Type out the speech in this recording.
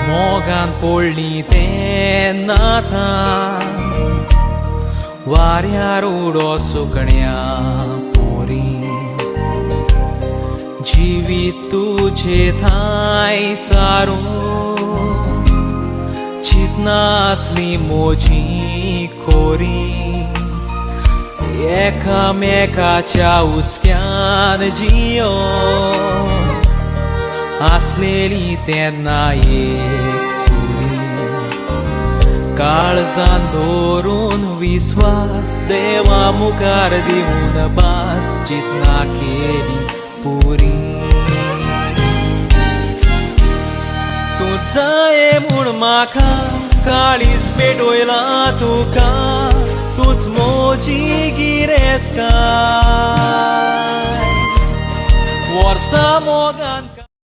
मोगान पडली तेन्ना वाऱ्यार उडो सुकण्या पोरी जिवीत तुझे थाय सारून चितना असली मोजी खोरी एकामेकाच्या हुस्क्यान जियो आसलेली तेन्ना एक सुरी काळजान धरून विश्वास देवा मुखार दिवन बास चितना केली पुरी तूं जाये म्हूण म्हाका काळीज पेटयला तुका तूच मोजी गिरेस्कार वर्सां मोगान